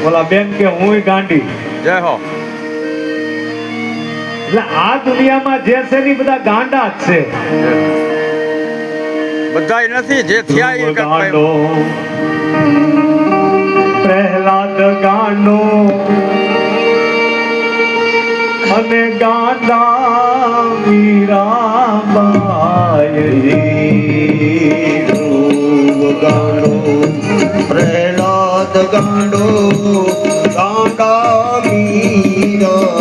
બોલા બેન કે હું ગાંડી. જય હો. એટલે આ દુનિયામાં જે છે ને બધા ગાંડા જ છે. બધાય નથી, જે થયા એ ગાંડો પ્રહલાદ ગાંડો અને ગાંડા મીરાબાઈ. ગાંડો પ્રહલાદ ગાંડો ગાંડા મીરાબાઈ.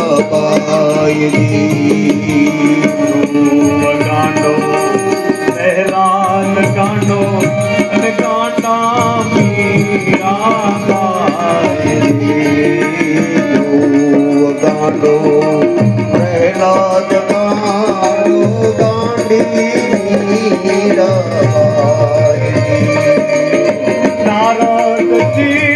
ગાંડો પ્રહલાદ ગાંડો અને ગાંડા મીરાબાઈ. ગાંડો પ્રહલાદ ગાંડો ગાંડી મીરાબાઈ. નારદજી